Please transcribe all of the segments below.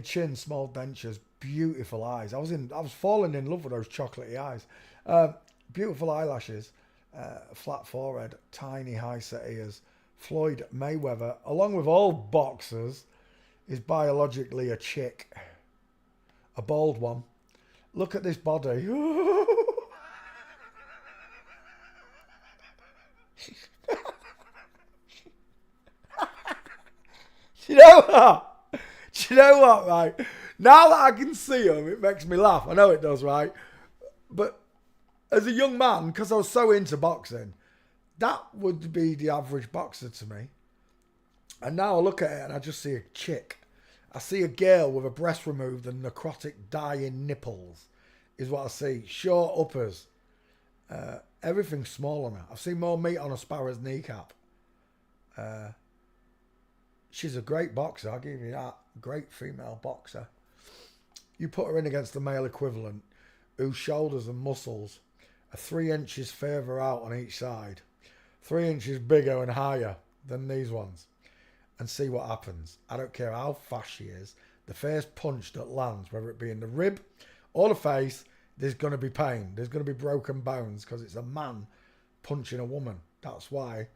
chin, small dentures, beautiful eyes. I was falling in love with those chocolatey eyes. Beautiful eyelashes, flat forehead, tiny high set ears. Floyd Mayweather, along with all boxers, is biologically a chick, a bald one. Look at this body. Do you know what? Do you know what, right? Now that I can see him, it makes me laugh. I know it does, right? But as a young man, because I was so into boxing, that would be the average boxer to me. And now I look at it and I just see a chick. I see a girl with a breast removed and necrotic dying nipples, is what I see. Short uppers. Everything's small on her. I've seen more meat on a sparrow's kneecap. She's a great boxer, I'll give you that. Great female boxer. You put her in against the male equivalent, whose shoulders and muscles are 3 inches further out on each side, 3 inches bigger and higher than these ones, and see what happens. I don't care how fast she is. The first punch that lands, whether it be in the rib or the face, there's going to be pain. There's going to be broken bones because it's a man punching a woman. That's why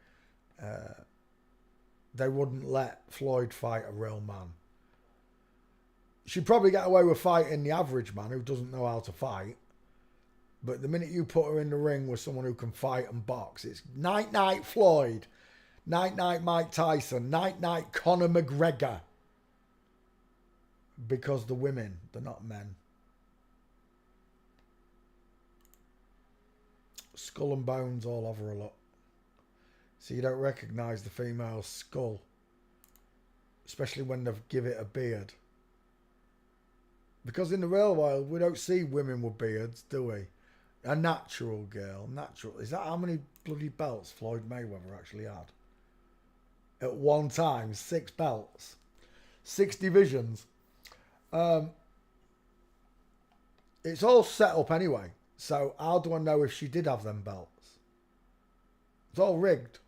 they wouldn't let Floyd fight a real man. She'd probably get away with fighting the average man who doesn't know how to fight. But the minute you put her in the ring with someone who can fight and box, it's night night Floyd, night night Mike Tyson, night night Conor McGregor. Because the women, they're not men. Skull and bones all over her, look. So you don't recognise the female's skull. Especially when they've give it a beard. Because in the real world, we don't see women with beards, do we? A natural girl. Natural. Is that how many bloody belts Floyd Mayweather actually had? At one time, 6 belts. 6 divisions. It's all set up anyway. So how do I know if she did have them belts? It's all rigged.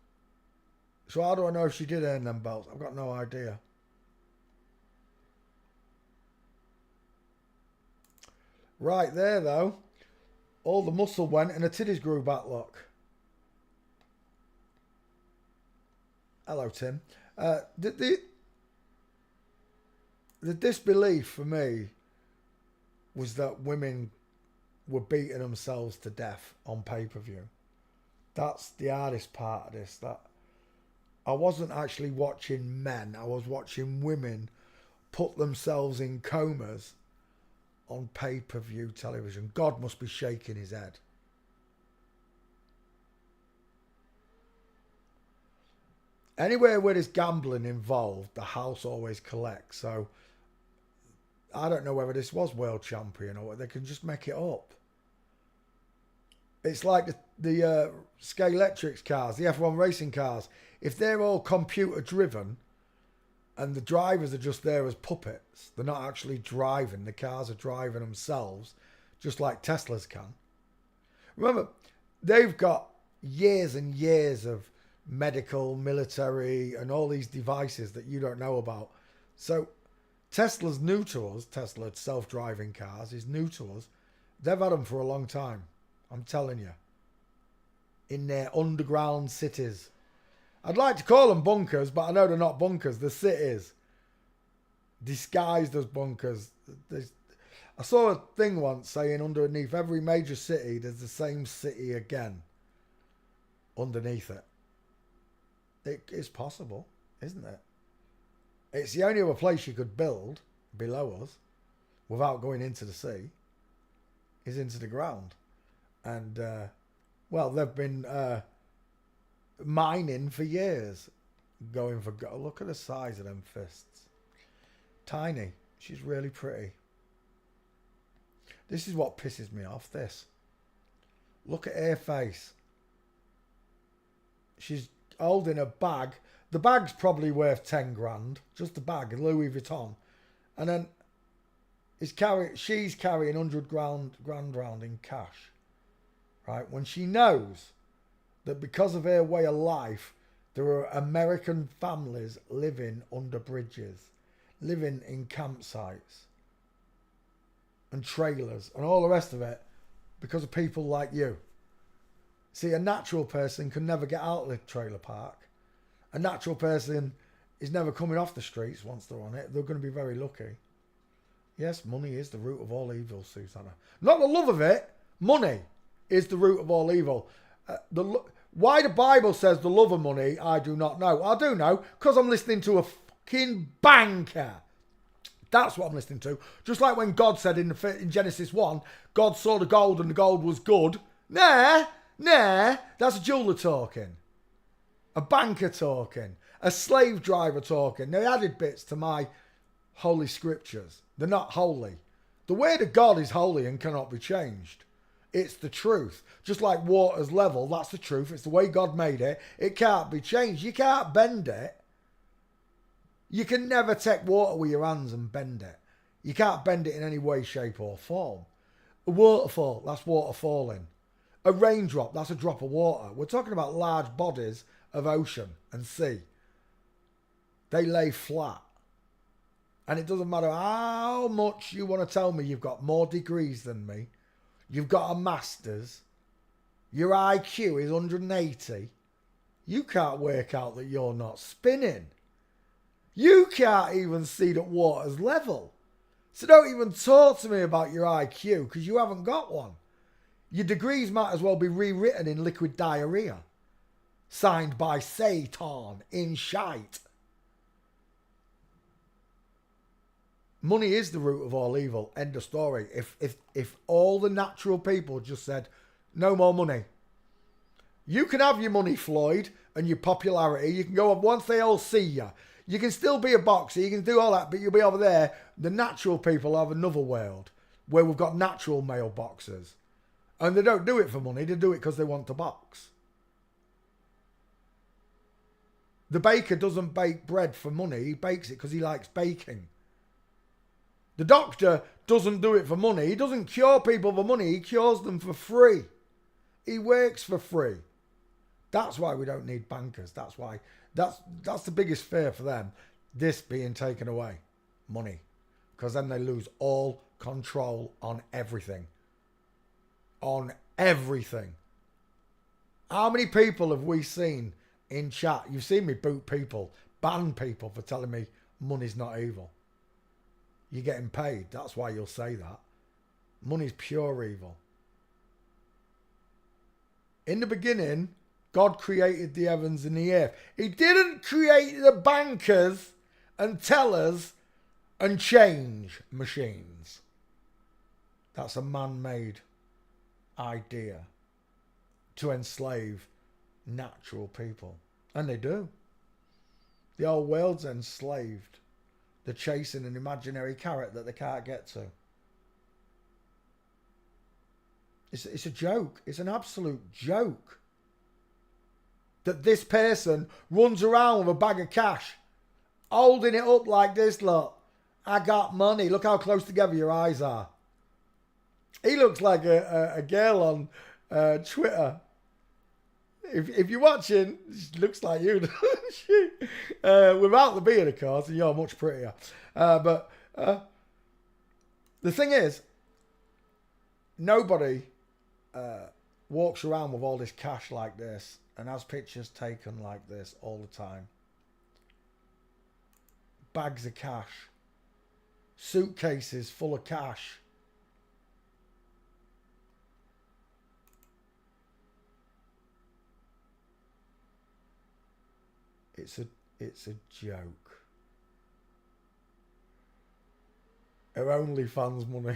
So how do I know if she did earn them belts? I've got no idea. Right there, though. All the muscle went and her titties grew back, look. Hello, Tim. The disbelief for me was that women were beating themselves to death on pay-per-view. That's the hardest part of this. That I wasn't actually watching men. I was watching women put themselves in comas on pay-per-view television. God must be shaking his head. Anywhere where there's gambling involved, the house always collects. So I don't know whether this was world champion or they can just make it up. It's like the Scalextric cars, the F1 racing cars. If they're all computer driven and the drivers are just there as puppets, they're not actually driving. The cars are driving themselves, just like Teslas can. Remember, they've got years and years of medical, military, and all these devices that you don't know about. So Tesla's new to us. Tesla self-driving cars is new to us. They've had them for a long time. I'm telling you. In their underground cities. I'd like to call them bunkers, but I know they're not bunkers. They're cities. Disguised as bunkers. I saw a thing once saying underneath every major city, there's the same city again. Underneath it. It is possible, isn't it? It's the only other place you could build below us without going into the sea is into the ground. And, well, they've been mining for years. Going for gold. Look at the size of them fists. Tiny. She's really pretty. This is what pisses me off, this. Look at her face. She's holding a bag. The bag's probably worth 10 grand. Just the bag, Louis Vuitton. And then she's carrying 100 grand round in cash. Right? When she knows that because of her way of life, there are American families living under bridges. living in campsites and trailers and all the rest of it because of people like you. See, a natural person can never get out of the trailer park. A natural person is never coming off the streets once they're on it. They're going to be very lucky. Yes, money is the root of all evil, Susanna. Not the love of it. Money is the root of all evil. Why the Bible says the love of money, I do not know. I do know, because I'm listening to a fucking banker. That's what I'm listening to. Just like when God said in Genesis 1, God saw the gold and the gold was good. Nah, that's a jeweler talking. A banker talking. A slave driver talking. They added bits to my holy scriptures. They're not holy. The word of God is holy and cannot be changed. It's the truth. Just like water's level, that's the truth. It's the way God made it. It can't be changed. You can't bend it. You can never take water with your hands and bend it. You can't bend it in any way, shape or form. A waterfall, that's water falling. A raindrop, that's a drop of water. We're talking about large bodies of ocean and sea. They lay flat. And it doesn't matter how much you want to tell me you've got more degrees than me. You've got a master's. Your IQ is 180. You can't work out that you're not spinning. You can't even see that water's level. So don't even talk to me about your IQ because you haven't got one. Your degrees might as well be rewritten in liquid diarrhea. Signed by Satan in shite. Money is the root of all evil. End of story. If all the natural people just said, no more money. You can have your money, Floyd, and your popularity. You can go up once they all see you. You can still be a boxer. You can do all that, but you'll be over there. The natural people have another world where we've got natural male boxers. And they don't do it for money. They do it because they want to box. The baker doesn't bake bread for money. He bakes it because he likes baking. The doctor doesn't do it for money. He doesn't cure people for money. He cures them for free. He works for free. That's why we don't need bankers. That's why. That's the biggest fear for them. This being taken away. Money. Because then they lose all control on everything. On everything. How many people have we seen in chat? You've seen me boot people, ban people for telling me money's not evil. You're getting paid. That's why you'll say that. Money's pure evil. In the beginning, God created the heavens and the earth. He didn't create the bankers and tellers and change machines. That's a man-made idea to enslave natural people. And they do. The whole world's enslaved. They're chasing an imaginary carrot that they can't get to. It's a joke. It's an absolute joke. That this person runs around with a bag of cash, holding it up like this, look. I got money. Look how close together your eyes are. He looks like a girl on Twitter. If you're watching, she looks like you, doesn't she? Without the beard, of course, and you're much prettier. But the thing is, nobody walks around with all this cash like this and has pictures taken like this all the time. Bags of cash. Suitcases full of cash. It's a joke. Her OnlyFans money.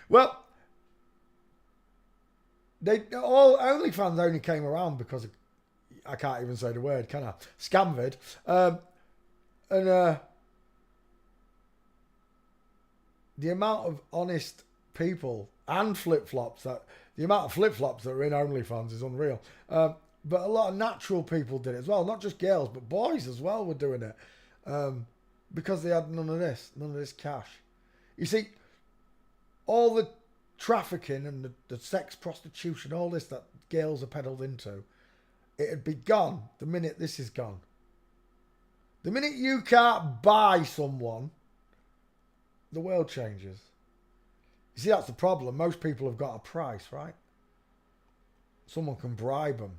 Well, all OnlyFans only came around because of, I can't even say the word, can I? Scamvid. The amount of honest people and flip-flops the amount of flip-flops that are in OnlyFans is unreal. But a lot of natural people did it as well. Not just girls, but boys as well were doing it. Because they had none of this cash. You see, all the trafficking and the sex prostitution, all this that girls are peddled into, it had be gone the minute this is gone. The minute you can't buy someone, the world changes. You see, that's the problem. Most people have got a price, right? Someone can bribe them.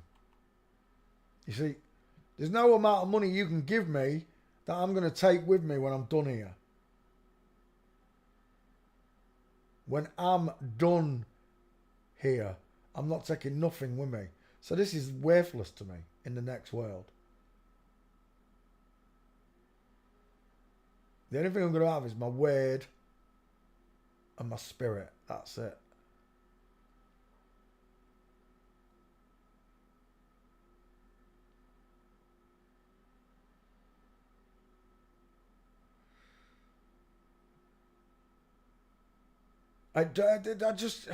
You see, there's no amount of money you can give me that I'm going to take with me when I'm done here. When I'm done here, I'm not taking nothing with me. So this is worthless to me in the next world. The only thing I'm going to have is my word and my spirit. That's it. I just,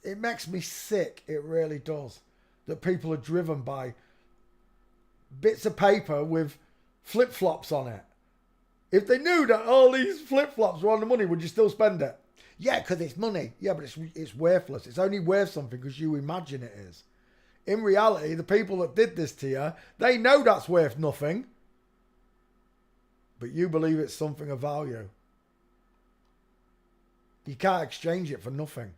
it makes me sick. It really does. That people are driven by bits of paper with flip-flops on it. If they knew that all these flip-flops were on the money, would you still spend it? Yeah, because it's money. Yeah, but it's worthless. It's only worth something because you imagine it is. In reality, the people that did this to you, they know that's worth nothing. But you believe it's something of value. You can't exchange it for nothing.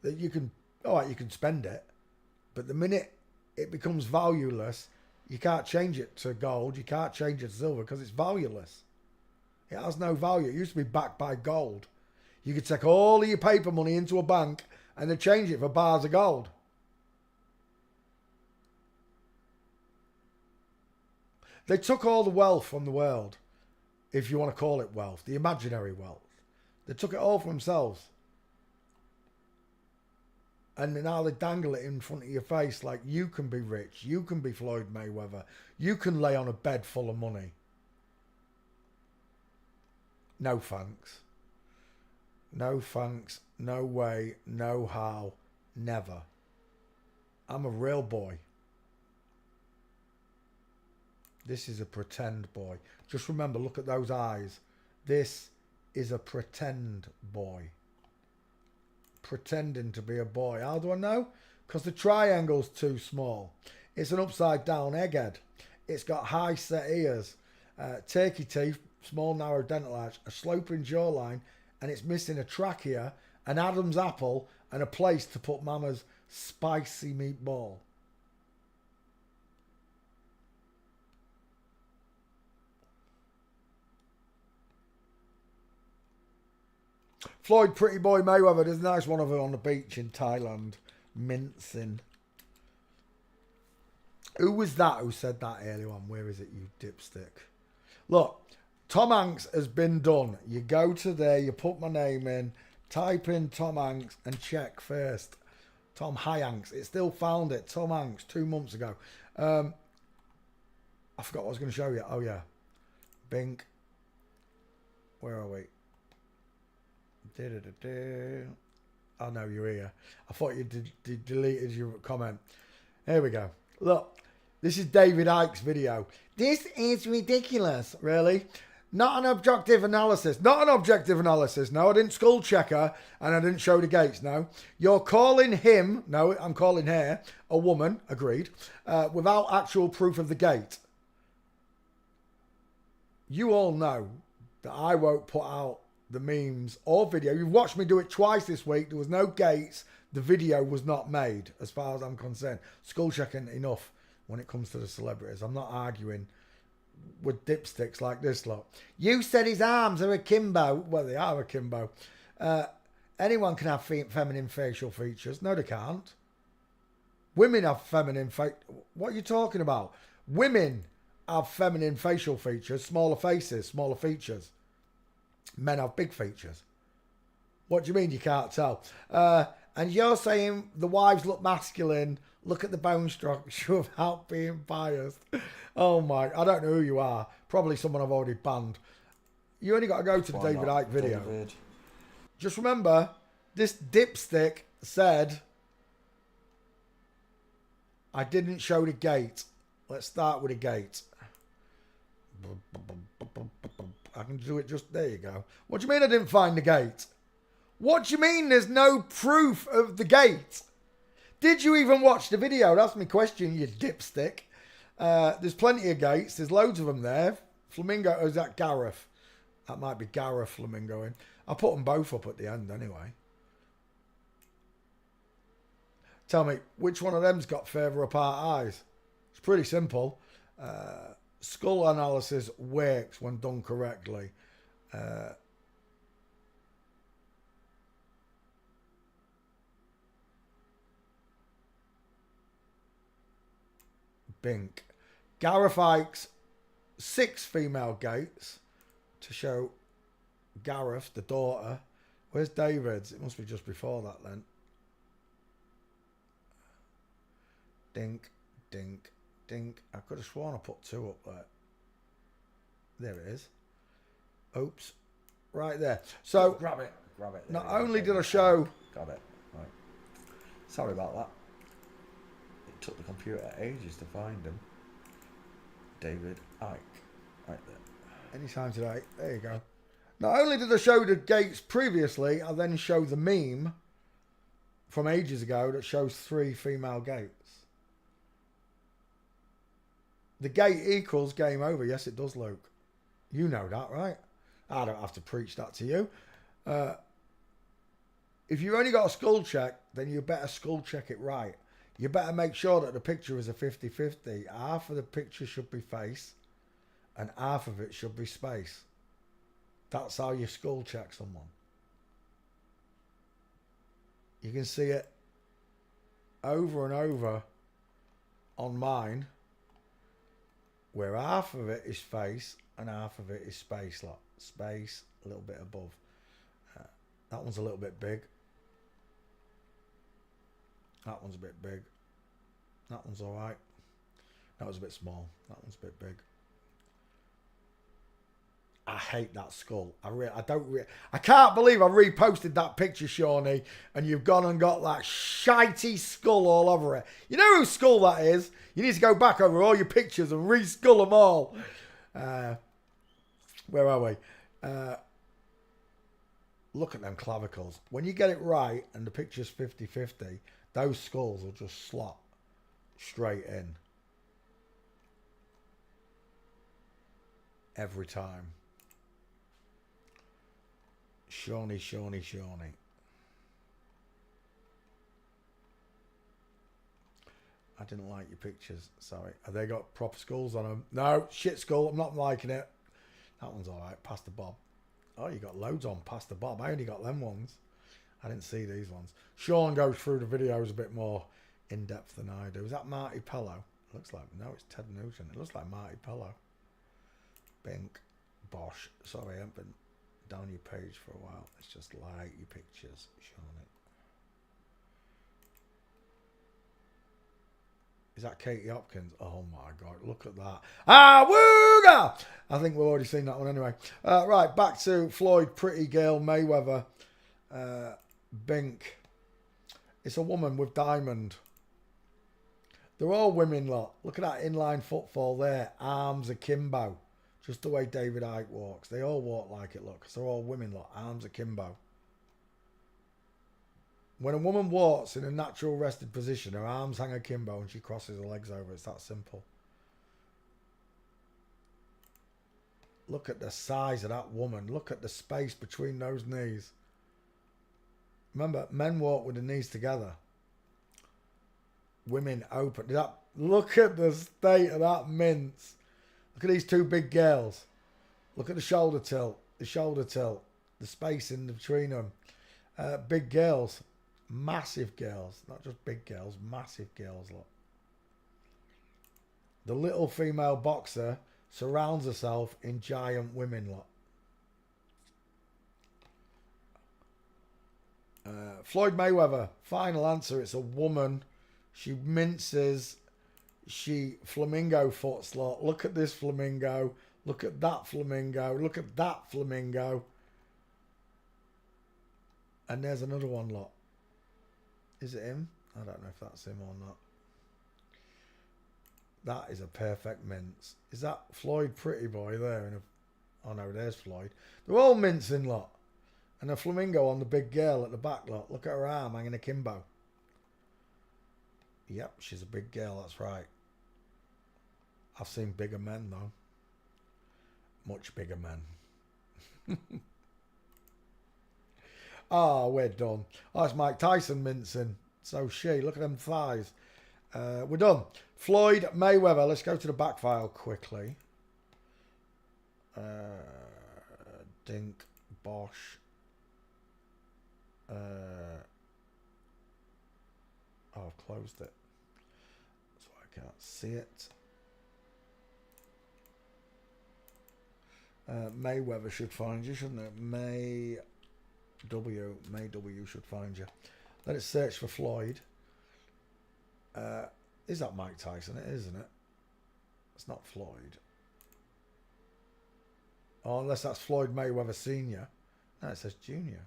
That you can, all right, you can spend it. But the minute it becomes valueless, you can't change it to gold. You can't change it to silver because it's valueless. It has no value. It used to be backed by gold. You could take all of your paper money into a bank and then change it for bars of gold. They took all the wealth from the world, if you want to call it wealth, the imaginary wealth. They took it all for themselves. And now they dangle it in front of your face like you can be rich. You can be Floyd Mayweather. You can lay on a bed full of money. No thanks. No thanks. No way. No how. Never. I'm a real boy. This is a pretend boy. Just remember, look at those eyes. This is a pretend boy. Pretending to be a boy. How do I know? Because the triangle's too small. It's an upside down egghead. It's got high set ears, turkey teeth, small narrow dental arch, a sloping jawline, and it's missing a trachea, an Adam's apple, and a place to put Mama's spicy meatball. Floyd Pretty Boy Mayweather. There's a nice one of her on the beach in Thailand. Mincing. Who was that who said that earlier on? Where is it, you dipstick? Look, Tom Hanks has been done. You go to there, you put my name in, type in Tom Hanks and check first. Tom Hanks. It still found it. Tom Hanks 2 months ago. I forgot what I was going to show you. Oh, yeah. Bink. Where are we? Oh no, you're here. I thought you deleted your comment. Here we go. Look, this is David Icke's video. This is ridiculous. Really? Not an objective analysis. Not an objective analysis. No, I didn't skull check her and I didn't show the gates. No. You're calling him, no, I'm calling her, a woman, agreed, without actual proof of the gate. You all know that I won't put out the memes or video. You've watched me do it twice this week. There was no gates. The video was not made, as far as I'm concerned. Skull checking enough when it comes to the celebrities. I'm not arguing with dipsticks like this lot. You said his arms are akimbo. Well, they are akimbo. Anyone can have feminine facial features. No, they can't. Women have feminine What are you talking about? Women have feminine facial features, smaller faces, smaller features. Men have big features. What do you mean you can't tell? And you're saying the wives look masculine. Look at the bone structure without being biased. Oh my, I don't know who you are. Probably someone I've already banned. You only got to go to the David Icke video. David. Just remember, this dipstick said, I didn't show the gate. Let's start with the gate. I can do it just, there you go. What do you mean I didn't find the gate? What do you mean there's no proof of the gate? Did you even watch the video? That's my question, you dipstick. There's plenty of gates. There's loads of them there. Flamingo, is that Gareth? That might be Gareth flamingoing. I'll put them both up at the end anyway. Tell me, which one of them's got further apart eyes? It's pretty simple. Skull analysis works when done correctly. Bink. Gareth Ike's 6 female gates to show Gareth, the daughter. Where's David's? It must be just before that then. Dink, dink, dink. I could have sworn I put 2 up there. There it is. Oops. Right there. So grab it. Grab it. Not only did I show... Got it. Right. Sorry about that. It took the computer ages to find him. David Icke. Right there. Anytime today. There you go. Not only did I show the gates previously, I then show the meme from ages ago that shows 3 female gates. The gate equals game over. Yes, it does, Luke. You know that, right? I don't have to preach that to you. If you've only got a skull check, then you better skull check it right. You better make sure that the picture is a 50-50. Half of the picture should be face and half of it should be space. That's how you skull check someone. You can see it over and over on mine, where half of it is face and half of it is space. Like space, a little bit above. That one's a little bit big. That one's a bit big. That one's all right. That was a bit small. That one's a bit big. I hate that skull. I can't believe I reposted that picture, Shawnee, and you've gone and got that shitey skull all over it. You know whose skull that is? You need to go back over all your pictures and re-skull them all. Where are we? Look at them clavicles. When you get it right and the picture's 50-50, those skulls will just slot straight in. Every time. Shawnee, Shawnee, Shawnee. I didn't like your pictures. Sorry. Have they got proper skulls on them? No, shit skull. I'm not liking it. That one's all right. Pastor Bob. Oh, you got loads on Pastor Bob. I only got them ones. I didn't see these ones. Sean goes through the videos a bit more in depth than I do. Is that Marty Pello? Looks like, no, it's Ted Nugent. It looks like Marty Pello. Bink. Bosh. Sorry, I haven't been down your page for a while. Let's just like your pictures, Sean. Is that Katie Hopkins? Oh my God, look at that. Ah, wooga! I think we've already seen that one anyway. Right, back to Floyd, pretty girl, Mayweather. Bink. It's a woman with diamond. They're all women lot. Look at that inline footfall there. Arms akimbo. Just the way David Icke walks. They all walk like it, look. 'Cause they're all women lot. Arms akimbo. When a woman walks in a natural rested position, her arms hang akimbo and she crosses her legs over. It's that simple. Look at the size of that woman. Look at the space between those knees. Remember, men walk with the knees together. Women open. Look at the state of that mince. Look at these two big girls. Look at the shoulder tilt. The shoulder tilt. The space in between them. Big girls. Massive girls. Not just big girls. Massive girls. Look. The little female boxer surrounds herself in giant women. Look. Floyd Mayweather. Final answer. It's a woman. She minces. She flamingo foots. Look at this flamingo. Look at that flamingo. Look at that flamingo. And there's another one. Look. Is it him? I don't know if that's him or not. That is a perfect mince. Is that Floyd Pretty Boy there? Oh no, there's Floyd. They're all mincing, lot. And a flamingo on the big girl at the back, lot. Look at her arm hanging akimbo. Yep, she's a big girl, that's right. I've seen bigger men though. Much bigger men. Oh, we're done. Oh, it's Mike Tyson mincing. So look at them thighs. We're done. Floyd Mayweather. Let's go to the back file quickly. Dink, Bosch. Oh, I've closed it. That's why I can't see it. Mayweather should find you, shouldn't it? May W should find you. Let it search for Floyd. Is that Mike Tyson? It is, isn't it? It's not Floyd. Oh, unless that's Floyd Mayweather Senior. No, it says Junior.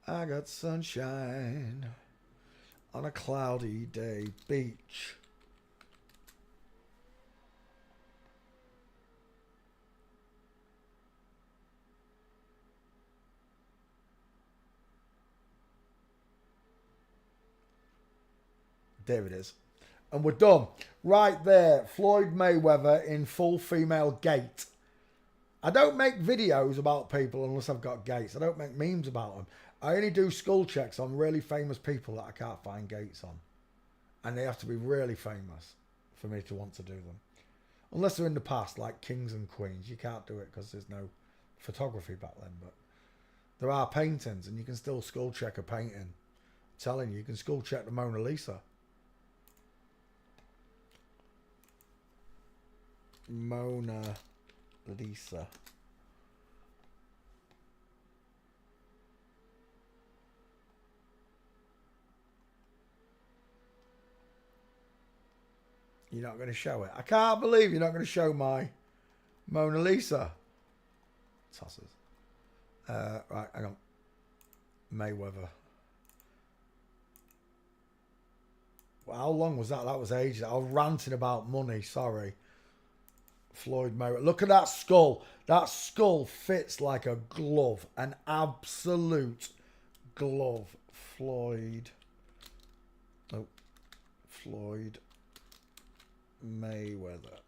I got sunshine on a cloudy day beach. There it is. And we're done. Right there, Floyd Mayweather in full female gait. I don't make videos about people unless I've got gates. I don't make memes about them. I only do skull checks on really famous people that I can't find gates on. And they have to be really famous for me to want to do them. Unless they're in the past, like kings and queens. You can't do it because there's no photography back then. But there are paintings and you can still skull check a painting. I'm telling you, you can skull check the Mona Lisa. Mona Lisa. You're not going to show it. I can't believe you're not going to show my Mona Lisa. Tossers. Right, hang on. Mayweather. Well, how long was that? That was ages. I was ranting about money. Sorry. Floyd Mayweather. Look at that skull. That skull fits like a glove. An absolute glove. Floyd. Oh. Floyd Mayweather.